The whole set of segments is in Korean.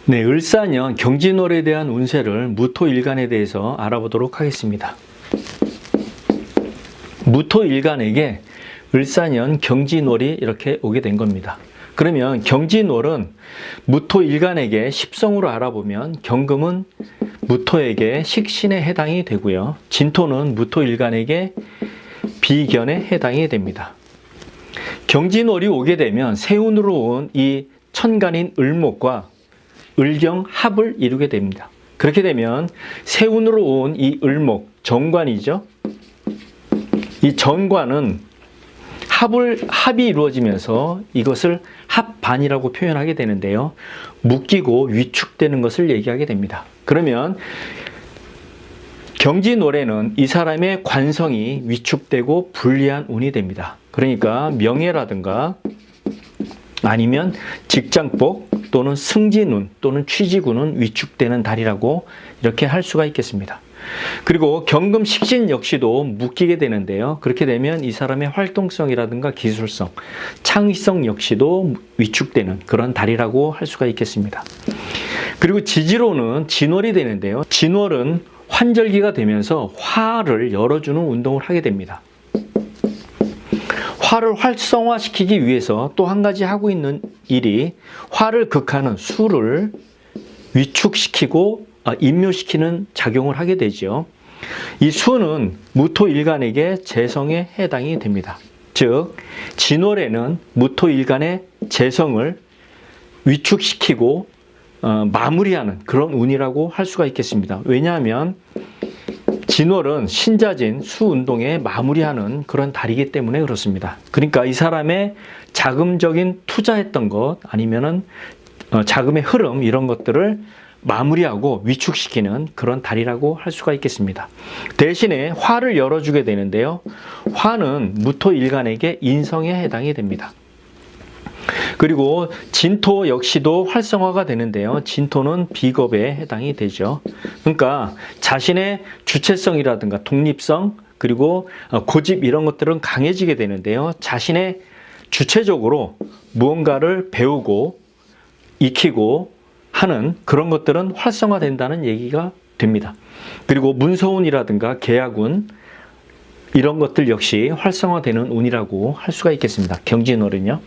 네, 을사년 경진월에 대한 운세를 무토일간에 대해서 알아보도록 하겠습니다. 무토일간에게 을사년 경진월이 이렇게 오게 된 겁니다. 그러면 경진월은 무토일간에게 십성으로 알아보면 경금은 무토에게 식신에 해당이 되고요. 진토는 무토일간에게 비견에 해당이 됩니다. 경진월이 오게 되면 세운으로 온 이 천간인 을목과 을경 합을 이루게 됩니다. 그렇게 되면 세운으로 온 이 을목, 정관이죠. 이 정관은 합이 이루어지면서 이것을 합반이라고 표현하게 되는데요. 묶이고 위축되는 것을 얘기하게 됩니다. 그러면 경진월에는 이 사람의 관성이 위축되고 불리한 운이 됩니다. 그러니까 명예라든가 아니면 직장복 또는 승진운 또는 취직운은 위축되는 달이라고 이렇게 할 수가 있겠습니다. 그리고 경금 식신 역시도 묶이게 되는데요. 그렇게 되면 이 사람의 활동성이라든가 기술성, 창의성 역시도 위축되는 그런 달이라고 할 수가 있겠습니다. 그리고 지지로는 진월이 되는데요. 진월은 환절기가 되면서 화를 열어주는 운동을 하게 됩니다. 화를 활성화시키기 위해서 또 한 가지 하고 있는 일이 화를 극하는 수를 위축시키고 인묘시키는 작용을 하게 되죠. 이 수는 무토일간에게 재성에 해당이 됩니다. 즉 진월에는 무토일간의 재성을 위축시키고 마무리하는 그런 운이라고 할 수가 있겠습니다. 왜냐하면 진월은 신자진 수운동에 마무리하는 그런 달이기 때문에 그렇습니다. 그러니까 이 사람의 자금적인 투자했던 것 아니면은 자금의 흐름 이런 것들을 마무리하고 위축시키는 그런 달이라고 할 수가 있겠습니다. 대신에 화를 열어주게 되는데요. 화는 무토일간에게 인성에 해당이 됩니다. 그리고 진토 역시도 활성화가 되는데요. 진토는 비겁에 해당이 되죠. 그러니까 자신의 주체성이라든가 독립성 그리고 고집 이런 것들은 강해지게 되는데요. 자신의 주체적으로 무언가를 배우고 익히고 하는 그런 것들은 활성화된다는 얘기가 됩니다. 그리고 문서운이라든가 계약운 이런 것들 역시 활성화되는 운이라고 할 수가 있겠습니다. 경진월은요.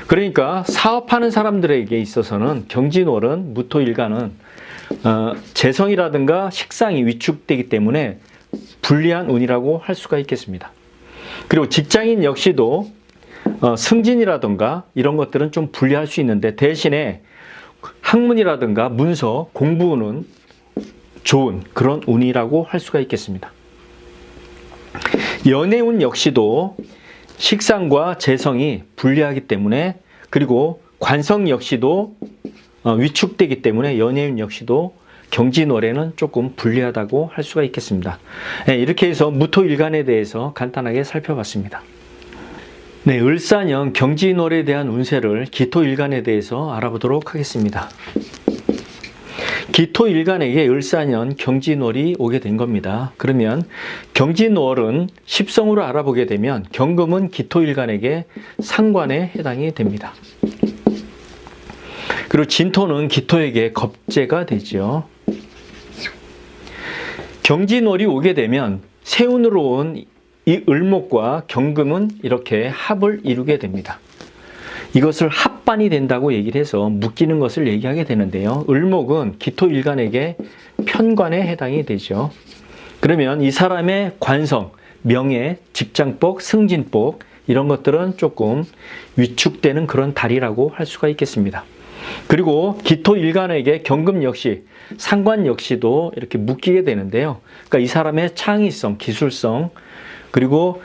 그러니까 사업하는 사람들에게 있어서는 경진월은 무토일간은 재성이라든가 식상이 위축되기 때문에 불리한 운이라고 할 수가 있겠습니다. 그리고 직장인 역시도 승진이라든가 이런 것들은 좀 불리할 수 있는데 대신에 학문이라든가 문서, 공부는 좋은 그런 운이라고 할 수가 있겠습니다. 연애운 역시도 식상과 재성이 불리하기 때문에 그리고 관성 역시도 위축되기 때문에 연예운 역시도 경진월에는 조금 불리하다고 할 수가 있겠습니다. 네, 이렇게 해서 무토일간에 대해서 간단하게 살펴봤습니다. 네, 을사년 경진월에 대한 운세를 기토일간에 대해서 알아보도록 하겠습니다. 기토일간에게 을사년 경진월이 오게 된 겁니다. 그러면 경진월은 십성으로 알아보게 되면 경금은 기토일간에게 상관에 해당이 됩니다. 그리고 진토는 기토에게 겁재가 되죠. 경진월이 오게 되면 세운으로 온 이 을목과 경금은 이렇게 합을 이루게 됩니다. 이것을 합반이 된다고 얘기를 해서 묶이는 것을 얘기하게 되는데요. 을목은 기토일간에게 편관에 해당이 되죠. 그러면 이 사람의 관성, 명예, 직장복, 승진복 이런 것들은 조금 위축되는 그런 달이라고 할 수가 있겠습니다. 그리고 기토일간에게 경금 역시 상관 역시도 이렇게 묶이게 되는데요. 그러니까 이 사람의 창의성, 기술성 그리고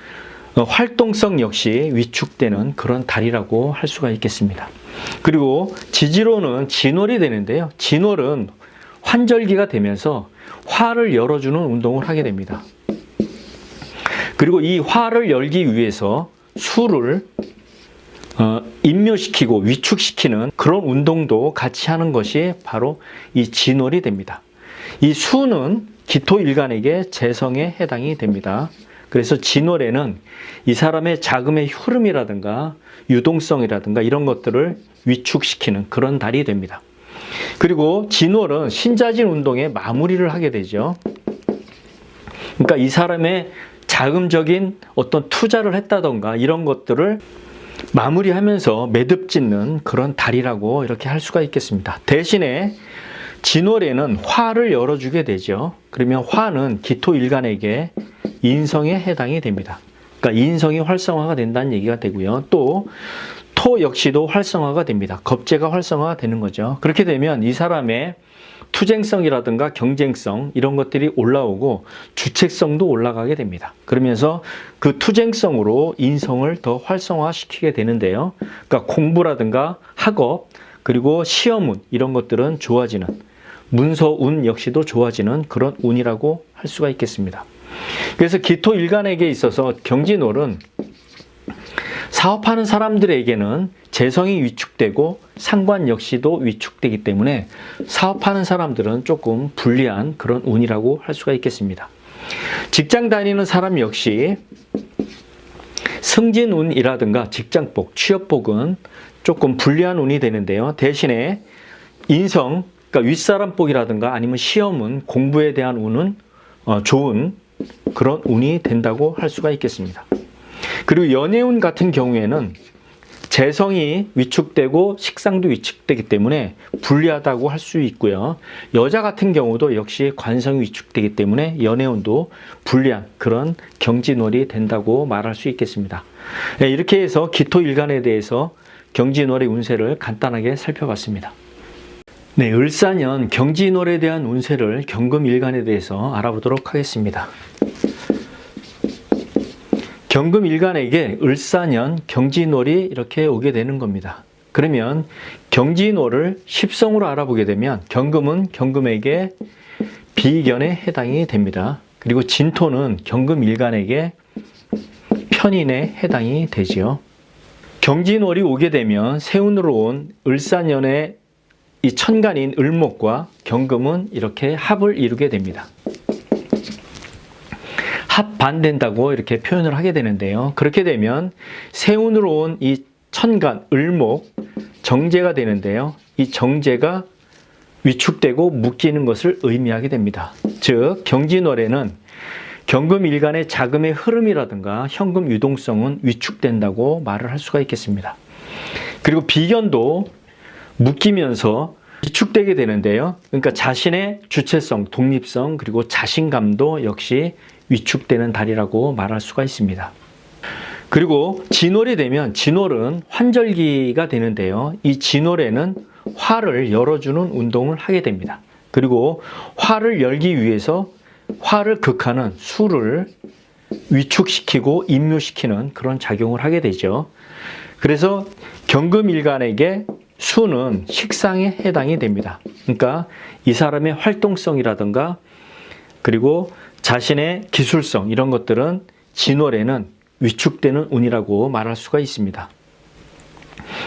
활동성 역시 위축되는 그런 달이라고 할 수가 있겠습니다. 그리고 지지로는 진월이 되는데요. 진월은 환절기가 되면서 화를 열어주는 운동을 하게 됩니다. 그리고 이 화를 열기 위해서 수를 인묘시키고 위축시키는 그런 운동도 같이 하는 것이 바로 이 진월이 됩니다. 이 수는 기토일간에게 재성에 해당이 됩니다. 그래서 진월에는 이 사람의 자금의 흐름이라든가 유동성이라든가 이런 것들을 위축시키는 그런 달이 됩니다. 그리고 진월은 신자진 운동의 마무리를 하게 되죠. 그러니까 이 사람의 자금적인 어떤 투자를 했다던가 이런 것들을 마무리하면서 매듭 짓는 그런 달이라고 이렇게 할 수가 있겠습니다. 대신에 진월에는 화를 열어주게 되죠. 그러면 화는 기토일간에게 인성에 해당이 됩니다. 그러니까 인성이 활성화가 된다는 얘기가 되고요. 또 토 역시도 활성화가 됩니다. 겁재가 활성화가 되는 거죠. 그렇게 되면 이 사람의 투쟁성이라든가 경쟁성 이런 것들이 올라오고 주책성도 올라가게 됩니다. 그러면서 그 투쟁성으로 인성을 더 활성화시키게 되는데요. 그러니까 공부라든가 학업 그리고 시험운 이런 것들은 좋아지는, 문서운 역시도 좋아지는 그런 운이라고 할 수가 있겠습니다. 그래서 기토일간에게 있어서 경진월은 사업하는 사람들에게는 재성이 위축되고 상관 역시도 위축되기 때문에 사업하는 사람들은 조금 불리한 그런 운이라고 할 수가 있겠습니다. 직장 다니는 사람 역시 승진운이라든가 직장복, 취업복은 조금 불리한 운이 되는데요. 대신에 인성, 그러니까 윗사람복이라든가 아니면 시험운, 공부에 대한 운은 좋은 그런 운이 된다고 할 수가 있겠습니다. 그리고 연애운 같은 경우에는 재성이 위축되고 식상도 위축되기 때문에 불리하다고 할 수 있고요. 여자 같은 경우도 역시 관성이 위축되기 때문에 연애운도 불리한 그런 경진월이 된다고 말할 수 있겠습니다. 이렇게 해서 기토일간에 대해서 경진월의 운세를 간단하게 살펴봤습니다. 네, 을사년 경진월에 대한 운세를 경금일간에 대해서 알아보도록 하겠습니다. 경금일간에게 을사년 경진월이 이렇게 오게 되는 겁니다. 그러면 경진월을 십성으로 알아보게 되면 경금은 경금에게 비견에 해당이 됩니다. 그리고 진토는 경금일간에게 편인에 해당이 되지요. 경진월이 오게 되면 세운으로 온 을사년의 이 천간인 을목과 경금은 이렇게 합을 이루게 됩니다. 합반된다고 이렇게 표현을 하게 되는데요. 그렇게 되면 세운으로 온 이 천간, 을목, 정제가 되는데요. 이 정제가 위축되고 묶이는 것을 의미하게 됩니다. 즉 경진월에는 경금일간의 자금의 흐름이라든가 현금 유동성은 위축된다고 말을 할 수가 있겠습니다. 그리고 비견도 묶이면서 위축되게 되는데요. 그러니까 자신의 주체성, 독립성, 그리고 자신감도 역시 위축되는 달이라고 말할 수가 있습니다. 그리고 진월이 되면 진월은 환절기가 되는데요. 이 진월에는 화를 열어주는 운동을 하게 됩니다. 그리고 화를 열기 위해서 화를 극하는 수를 위축시키고 임묘시키는 그런 작용을 하게 되죠. 그래서 경금일간에게 수는 식상에 해당이 됩니다. 그러니까 이 사람의 활동성이라든가 그리고 자신의 기술성 이런 것들은 진월에는 위축되는 운이라고 말할 수가 있습니다.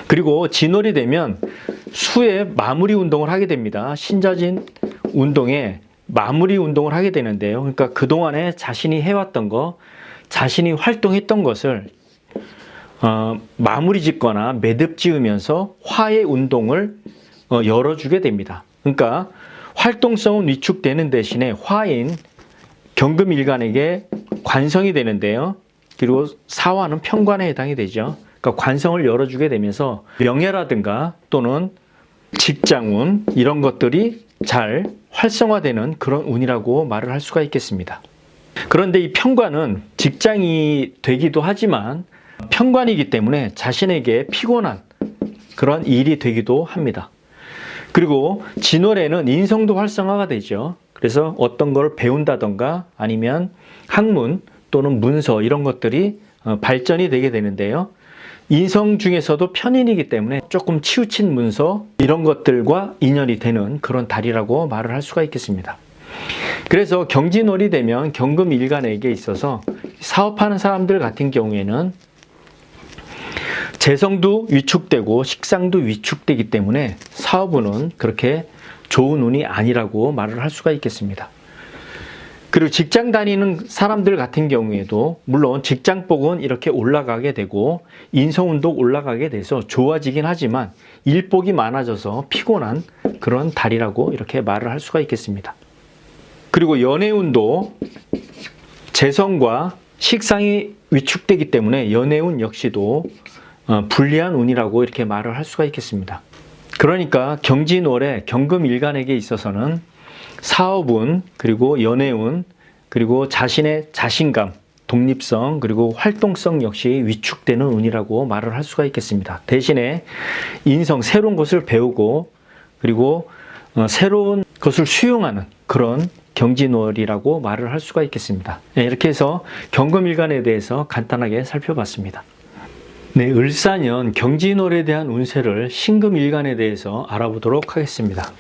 그리고 진월이 되면 수의 마무리 운동을 하게 됩니다. 신자진 운동에 마무리 운동을 하게 되는데요. 그러니까 그동안에 자신이 해왔던 거, 자신이 활동했던 것을 마무리 짓거나 매듭 지으면서 화의 운동을 열어주게 됩니다. 그러니까 활동성은 위축되는 대신에 화인 경금일간에게 관성이 되는데요. 그리고 사화는 편관에 해당이 되죠. 그러니까 관성을 열어주게 되면서 명예라든가 또는 직장운 이런 것들이 잘 활성화되는 그런 운이라고 말을 할 수가 있겠습니다. 그런데 이 편관은 직장이 되기도 하지만 편관이기 때문에 자신에게 피곤한 그런 일이 되기도 합니다. 그리고 진월에는 인성도 활성화가 되죠. 그래서 어떤 걸 배운다던가 아니면 학문 또는 문서 이런 것들이 발전이 되게 되는데요. 인성 중에서도 편인이기 때문에 조금 치우친 문서 이런 것들과 인연이 되는 그런 달이라고 말을 할 수가 있겠습니다. 그래서 경진월이 되면 경금일간에게 있어서 사업하는 사람들 같은 경우에는 재성도 위축되고 식상도 위축되기 때문에 사업운은 그렇게 좋은 운이 아니라고 말을 할 수가 있겠습니다. 그리고 직장 다니는 사람들 같은 경우에도 물론 직장복은 이렇게 올라가게 되고 인성운도 올라가게 돼서 좋아지긴 하지만 일복이 많아져서 피곤한 그런 달이라고 이렇게 말을 할 수가 있겠습니다. 그리고 연애운도 재성과 식상이 위축되기 때문에 연애운 역시도 불리한 운이라고 이렇게 말을 할 수가 있겠습니다. 그러니까 경진월에 경금일간에게 있어서는 사업운, 그리고 연애운, 그리고 자신의 자신감, 독립성, 그리고 활동성 역시 위축되는 운이라고 말을 할 수가 있겠습니다. 대신에 인성, 새로운 것을 배우고 그리고 새로운 것을 수용하는 그런 경진월이라고 말을 할 수가 있겠습니다. 이렇게 해서 경금일간에 대해서 간단하게 살펴봤습니다. 네, 을사년 경진월에 대한 운세를 신금일간에 대해서 알아보도록 하겠습니다.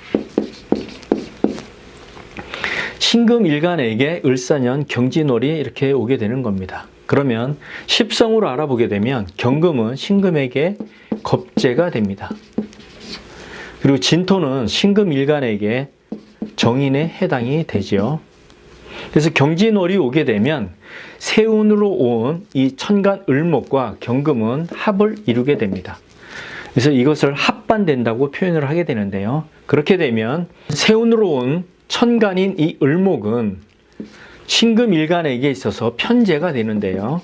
신금일간에게 을사년 경진월이 이렇게 오게 되는 겁니다. 그러면 십성으로 알아보게 되면 경금은 신금에게 겁재가 됩니다. 그리고 진토는 신금일간에게 정인에 해당이 되죠. 그래서 경진월이 오게 되면 세운으로 온 이 천간 을목과 경금은 합을 이루게 됩니다. 그래서 이것을 합반된다고 표현을 하게 되는데요. 그렇게 되면 세운으로 온 천간인 이 을목은 신금일간에게 있어서 편재가 되는데요.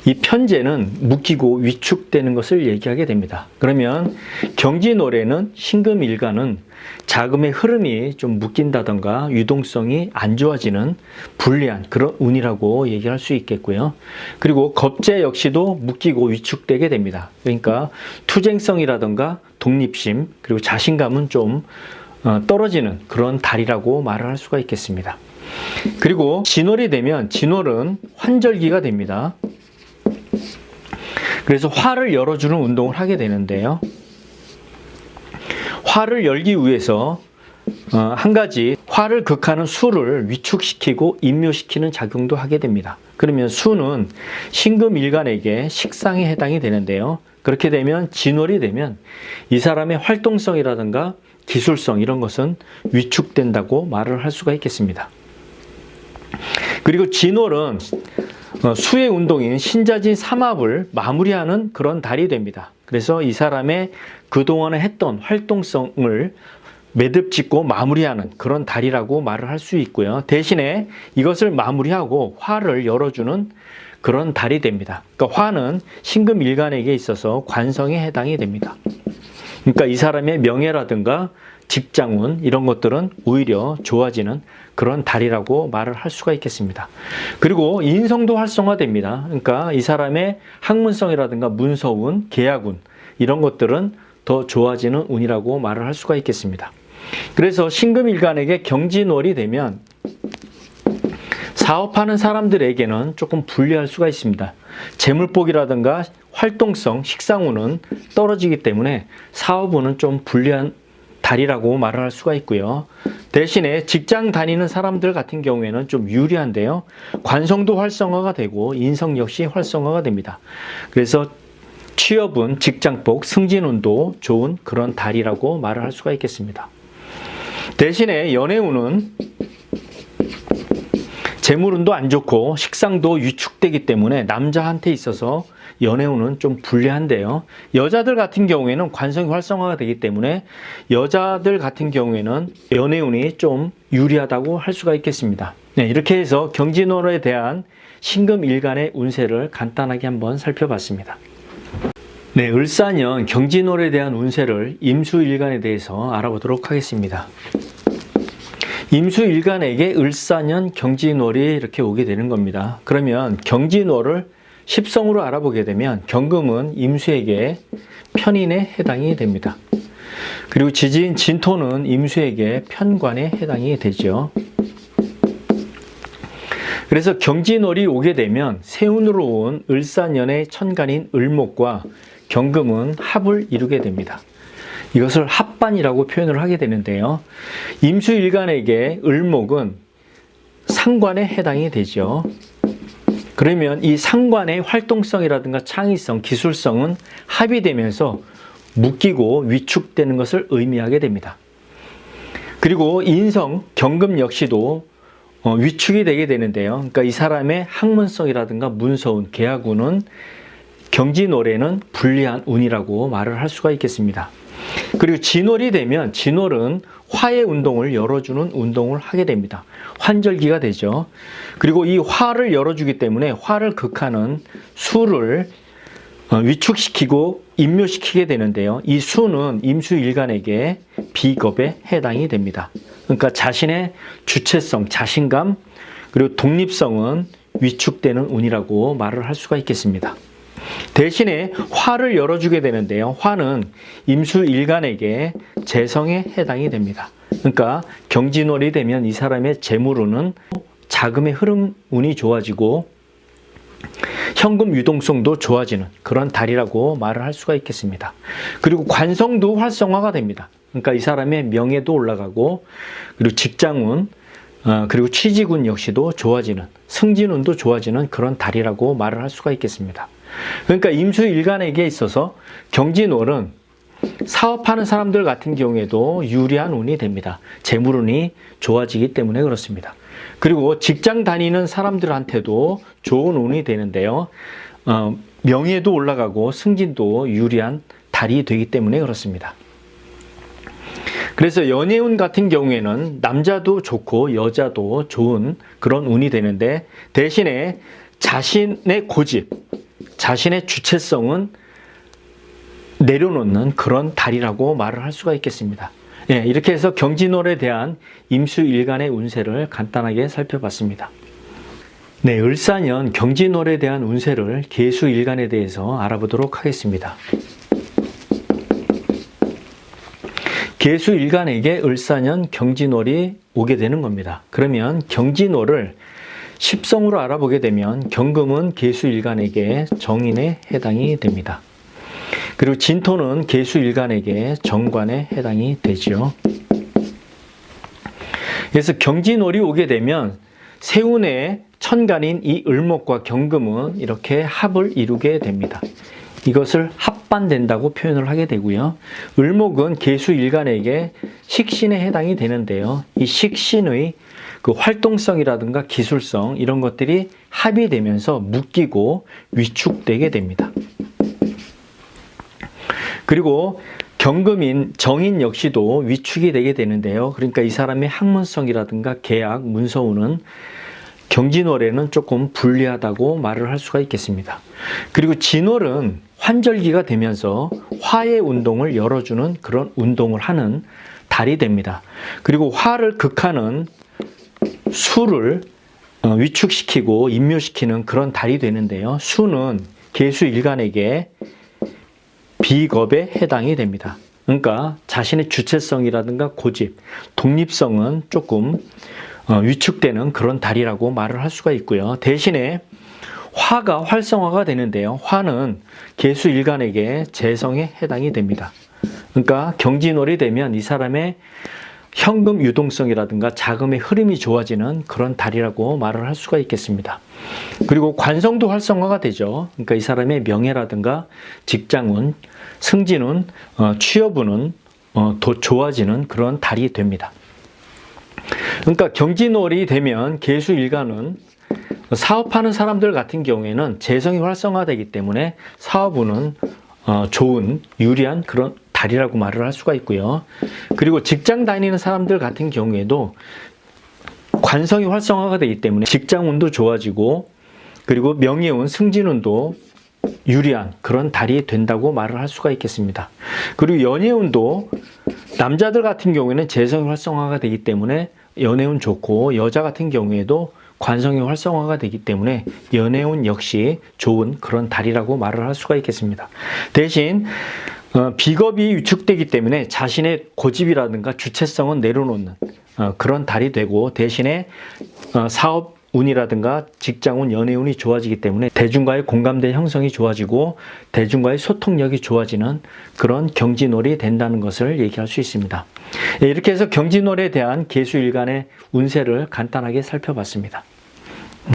이 편재는 묶이고 위축되는 것을 얘기하게 됩니다. 그러면 경진월에는 신금일간은 자금의 흐름이 좀 묶인다던가 유동성이 안 좋아지는 불리한 그런 운이라고 얘기할 수 있겠고요. 그리고 겁재 역시도 묶이고 위축되게 됩니다. 그러니까 투쟁성이라던가 독립심 그리고 자신감은 좀 떨어지는 그런 달이라고 말을 할 수가 있겠습니다. 그리고 진월이 되면 진월은 환절기가 됩니다. 그래서 화를 열어주는 운동을 하게 되는데요. 화를 열기 위해서 한 가지 화를 극하는 수를 위축시키고 임묘시키는 작용도 하게 됩니다. 그러면 수는 신금일간에게 식상에 해당이 되는데요. 그렇게 되면 진월이 되면 이 사람의 활동성이라든가 기술성 이런 것은 위축된다고 말을 할 수가 있겠습니다. 그리고 진월은 수의 운동인 신자진 삼합을 마무리하는 그런 달이 됩니다. 그래서 이 사람의 그동안에 했던 활동성을 매듭짓고 마무리하는 그런 달이라고 말을 할 수 있고요. 대신에 이것을 마무리하고 화를 열어주는 그런 달이 됩니다. 그러니까 화는 신금일간에게 있어서 관성에 해당이 됩니다. 그러니까 이 사람의 명예라든가 직장운 이런 것들은 오히려 좋아지는 그런 달이라고 말을 할 수가 있겠습니다. 그리고 인성도 활성화됩니다. 그러니까 이 사람의 학문성이라든가 문서운, 계약운 이런 것들은 더 좋아지는 운이라고 말을 할 수가 있겠습니다. 그래서 신금일간에게 경진월이 되면 사업하는 사람들에게는 조금 불리할 수가 있습니다. 재물복이라든가 활동성, 식상운은 떨어지기 때문에 사업운은 좀 불리한 달이라고 말을 할 수가 있고요. 대신에 직장 다니는 사람들 같은 경우에는 좀 유리한데요. 관성도 활성화가 되고 인성 역시 활성화가 됩니다. 그래서 취업운, 직장복, 승진운도 좋은 그런 달이라고 말을 할 수가 있겠습니다. 대신에 연애운은 재물운도 안 좋고 식상도 위축되기 때문에 남자한테 있어서 연애운은 좀 불리한데요. 여자들 같은 경우에는 관성이 활성화가 되기 때문에 여자들 같은 경우에는 연애운이 좀 유리하다고 할 수가 있겠습니다. 네, 이렇게 해서 경진월에 대한 신금일간의 운세를 간단하게 한번 살펴봤습니다. 네, 을사년 경진월에 대한 운세를 임수일간에 대해서 알아보도록 하겠습니다. 임수일간에게 을사년 경진월이 이렇게 오게 되는 겁니다. 그러면 경진월을 십성으로 알아보게 되면 경금은 임수에게 편인에 해당이 됩니다. 그리고 지지인 진토는 임수에게 편관에 해당이 되죠. 그래서 경진월이 오게 되면 세운으로 온 을사년의 천간인 을목과 경금은 합을 이루게 됩니다. 이것을 합반이라고 표현을 하게 되는데요. 임수일간에게 을목은 상관에 해당이 되죠. 그러면 이 상관의 활동성이라든가 창의성, 기술성은 합이 되면서 묶이고 위축되는 것을 의미하게 됩니다. 그리고 인성, 경금 역시도 위축이 되게 되는데요. 그러니까 이 사람의 학문성이라든가 문서운, 계약운은 경진월에는 불리한 운이라고 말을 할 수가 있겠습니다. 그리고 진월이 되면 진월은 화의 운동을 열어주는 운동을 하게 됩니다. 환절기가 되죠. 그리고 이 화를 열어주기 때문에 화를 극하는 수를 위축시키고 임묘시키게 되는데요. 이 수는 임수일간에게 비겁에 해당이 됩니다. 그러니까 자신의 주체성, 자신감, 그리고 독립성은 위축되는 운이라고 말을 할 수가 있겠습니다. 대신에 화를 열어주게 되는데요. 화는 임수일간에게 재성에 해당이 됩니다. 그러니까 경진월이 되면 이 사람의 재물운은 자금의 흐름 운이 좋아지고 현금 유동성도 좋아지는 그런 달이라고 말을 할 수가 있겠습니다. 그리고 관성도 활성화가 됩니다. 그러니까 이 사람의 명예도 올라가고 그리고 직장운 그리고 취직운 역시도 좋아지는 승진운도 좋아지는 그런 달이라고 말을 할 수가 있겠습니다. 그러니까 임수일간에게 있어서 경진월은 사업하는 사람들 같은 경우에도 유리한 운이 됩니다. 재물운이 좋아지기 때문에 그렇습니다. 그리고 직장 다니는 사람들한테도 좋은 운이 되는데요. 명예도 올라가고 승진도 유리한 달이 되기 때문에 그렇습니다. 그래서 연애운 같은 경우에는 남자도 좋고 여자도 좋은 그런 운이 되는데 대신에 자신의 고집, 자신의 주체성은 내려놓는 그런 달이라고 말을 할 수가 있겠습니다. 예, 이렇게 해서 경진월에 대한 임수일간의 운세를 간단하게 살펴봤습니다. 네, 을사년 경진월에 대한 운세를 계수일간에 대해서 알아보도록 하겠습니다. 계수일간에게 을사년 경진월이 오게 되는 겁니다. 그러면 경진월을 십성으로 알아보게 되면 경금은 계수일간에게 정인에 해당이 됩니다. 그리고 진토는 계수일간에게 정관에 해당이 되지요. 그래서 경진월이 오게 되면 세운의 천간인 이 을목과 경금은 이렇게 합을 이루게 됩니다. 이것을 합반된다고 표현을 하게 되고요. 을목은 계수일간에게 식신에 해당이 되는데요. 이 식신의 그 활동성이라든가 기술성 이런 것들이 합이 되면서 묶이고 위축되게 됩니다. 그리고 경금인 정인 역시도 위축이 되게 되는데요. 그러니까 이 사람의 학문성이라든가 계약, 문서운은 경진월에는 조금 불리하다고 말을 할 수가 있겠습니다. 그리고 진월은 환절기가 되면서 화의 운동을 열어주는 그런 운동을 하는 달이 됩니다. 그리고 화를 극하는 수를 위축시키고 임묘시키는 그런 달이 되는데요. 수는 계수일간에게 비겁에 해당이 됩니다. 그러니까 자신의 주체성이라든가 고집, 독립성은 조금 위축되는 그런 달이라고 말을 할 수가 있고요. 대신에 화가 활성화가 되는데요. 화는 계수일간에게 재성에 해당이 됩니다. 그러니까 경진월이 되면 이 사람의 현금 유동성이라든가 자금의 흐름이 좋아지는 그런 달이라고 말을 할 수가 있겠습니다. 그리고 관성도 활성화가 되죠. 그러니까 이 사람의 명예라든가 직장운, 승진운, 취업운은 더 좋아지는 그런 달이 됩니다. 그러니까 경진월이 되면 계수일간은 사업하는 사람들 같은 경우에는 재성이 활성화되기 때문에 사업운은 좋은 유리한 그런 달이라고 말을 할 수가 있고요. 그리고 직장 다니는 사람들 같은 경우에도 관성이 활성화가 되기 때문에 직장운도 좋아지고 그리고 명예운, 승진운도 유리한 그런 달이 된다고 말을 할 수가 있겠습니다. 그리고 연애운도 남자들 같은 경우에는 재성이 활성화가 되기 때문에 연애운 좋고 여자 같은 경우에도 관성이 활성화가 되기 때문에 연애운 역시 좋은 그런 달이라고 말을 할 수가 있겠습니다. 대신 비겁이 위축되기 때문에 자신의 고집이라든가 주체성은 내려놓는 그런 달이 되고 대신에 사업운이라든가 직장운, 연애운이 좋아지기 때문에 대중과의 공감대 형성이 좋아지고 대중과의 소통력이 좋아지는 그런 경진월이 된다는 것을 얘기할 수 있습니다. 이렇게 해서 경진월에 대한 계수일간의 운세를 간단하게 살펴봤습니다.